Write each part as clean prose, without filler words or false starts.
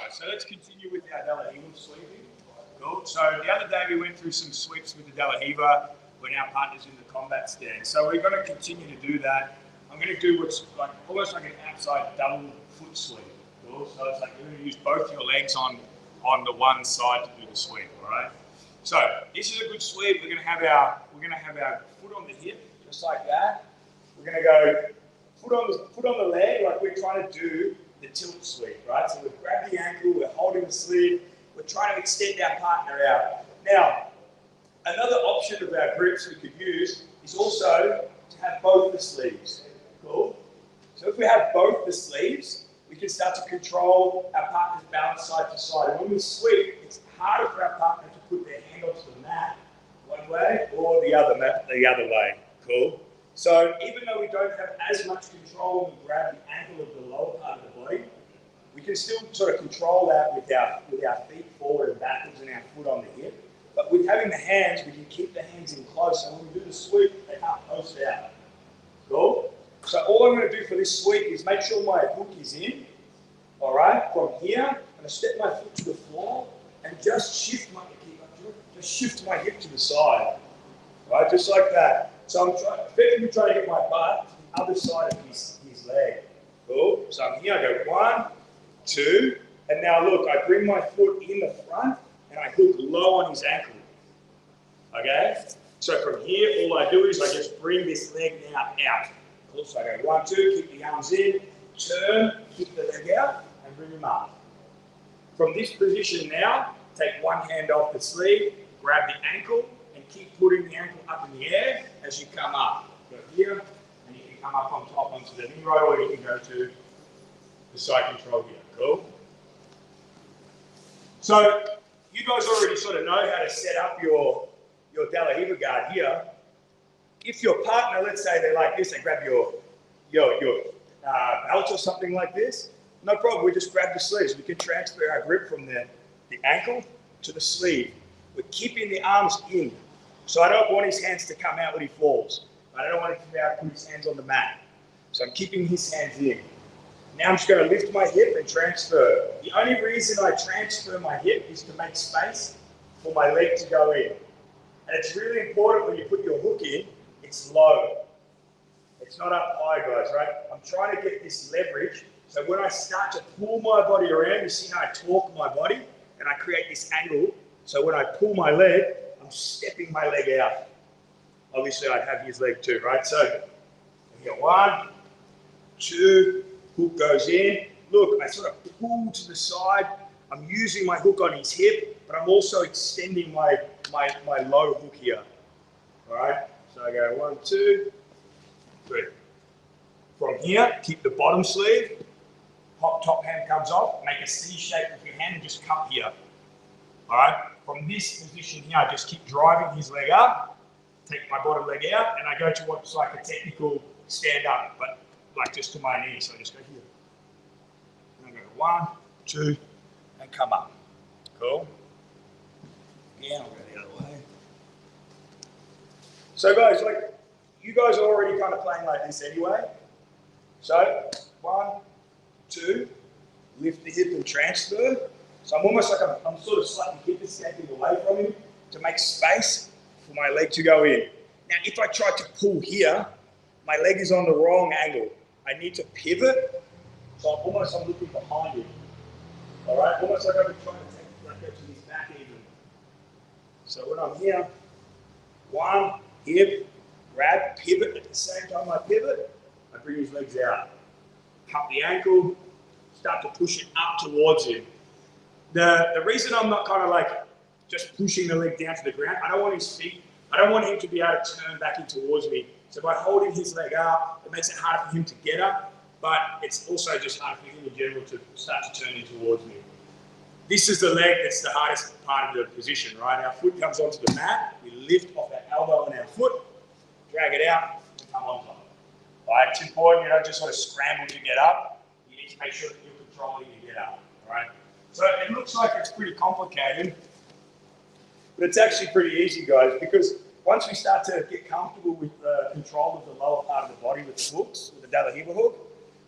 guys, so let's continue with our De La Riva sweeping. Cool. So the other day we went through some sweeps with the De La Riva when our partner's in the combat stand. So we're going to continue to do that. I'm going to do what's like almost like an outside double foot sweep. Cool. So it's like you're going to use both your legs on the one side to do the sweep. All right. So this is a good sweep. We're going to have our foot on the hip, just like that. We're going to go foot on the leg, like we're trying to do the tilt sweep, right? So we've grabbed the ankle, we're holding the sleeve, we're trying to extend our partner out. Now, another option of our grips we could use is also to have both the sleeves. Cool? So if we have both the sleeves, we can start to control our partner's balance side to side. And when we sweep, it's harder for our partner to put their hand onto the mat one way or the other way. Cool? So even though we don't have as much control when we grab the ankle of the lower part of the body, we can still sort of control that with our feet forward and backwards and our foot on the hip. But with having the hands, we can keep the hands in close, and when we do the sweep, they can't post out. Cool? So all I'm going to do for this sweep is make sure my hook is in. All right? From here, I'm going to step my foot to the floor and just shift my hip to the side. Right? Just like that. So I'm effectively trying to get my butt to the other side of his leg. Cool? So I'm here, I go 1, 2, and now look, I bring my foot in the front and I hook low on his ankle. Okay? So from here, all I do is I just bring this leg now out. Cool? So I go 1, 2, keep the arms in, turn, kick the leg out, and bring him up. From this position now, take one hand off the sleeve, grab the ankle, and keep putting the ankle up in the air as you come up. Go here, and you can come up on top onto the knee right, or you can go to the side control here. Cool? So you guys already sort of know how to set up your De La Riva guard here. If your partner, let's say they're like this, they grab your belt or something like this, no problem, we just grab the sleeves. We can transfer our grip from the ankle to the sleeve. We're keeping the arms in. So I don't want his hands to come out when he falls. I don't want him to be able to put his hands on the mat. So I'm keeping his hands in. Now I'm just going to lift my hip and transfer. The only reason I transfer my hip is to make space for my leg to go in. And it's really important when you put your hook in, it's low. It's not up high, guys, right? I'm trying to get this leverage. So when I start to pull my body around, you see how I torque my body and I create this angle. So when I pull my leg, I'm stepping my leg out. Obviously, I'd have his leg too, right? So here, 1, 2, hook goes in. Look, I sort of pull to the side. I'm using my hook on his hip, but I'm also extending my low hook here. All right? So I go 1, 2, 3. From here, keep the bottom sleeve. Top hand comes off. Make a C shape with your hand and just cup here. All right? From this position here, I just keep driving his leg up, take my bottom leg out, and I go to what's like a technical stand up, but like just to my knee. So I just go here. And I go 1, 2, and come up. Cool? Again, I'll go the other way. So guys, like, you guys are already kind of playing like this anyway. So 1, 2, lift the hip and transfer. So I'm almost like I'm sort of slightly hip escaping away from him to make space for my leg to go in. Now, if I try to pull here, my leg is on the wrong angle. I need to pivot, so I'm looking behind him. All right, almost like I'm trying to go to his back even. So when I'm here, 1, hip, grab, pivot. At the same time I pivot, I bring his legs out. Cup the ankle, start to push it up towards him. The reason I'm not kind of like just pushing the leg down to the ground, I don't want him to be able to turn back in towards me. So by holding his leg up, it makes it harder for him to get up, but it's also just hard for him in general to start to turn in towards me. This is the leg that's the hardest part of the position, right? Our foot comes onto the mat, we lift off our elbow and our foot, drag it out, and come on top. All right, it's important you don't just sort of scramble to get up. You need to make sure that you're controlling to get up, all right? So it looks like it's pretty complicated, but it's actually pretty easy, guys, because once we start to get comfortable with the control of the lower part of the body with the hooks, with the De La Riva hook,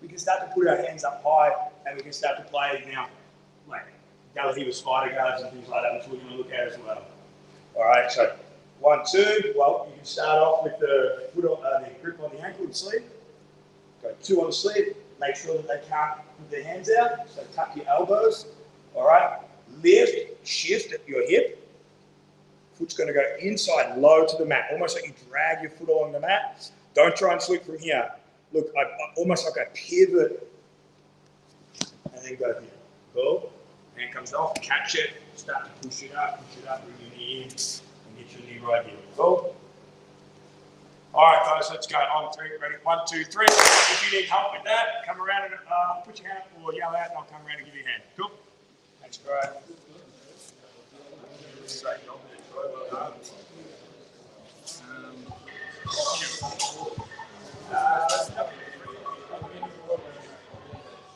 we can start to put our hands up high and we can start to play now. like De La Riva spider guards and things like that, which we're going to look at as well. All right, so 1, 2. Well, you can start off with the foot on, the grip on the ankle and sleeve. Go 2 on the sleeve. Make sure that they can't put their hands out. So tuck your elbows. All right. Lift, shift at your hip. Foot's going to go inside, low to the mat, almost like you drag your foot along the mat. Don't try and sweep from here. Look, almost like a pivot, and then go here. Cool. Hand comes off, catch it, start to push it up, bring your knee in, and get your knee right here. Cool. All right, guys, let's go on 3. Ready? 1, 2, 3. If you need help with that, come around and put your hand up or yell out, and I'll come around and give you a hand. Cool. Thanks, bro. Straight on there, well done.